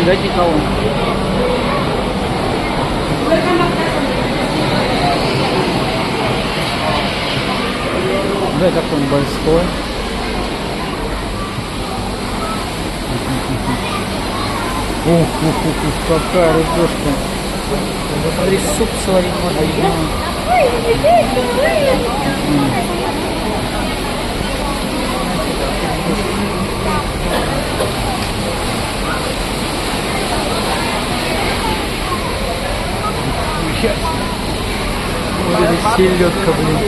вертикал. Да, как он большой. Ух, какая рыбешка. Смотри, суп сварить можно. Вот это селёдка, блин.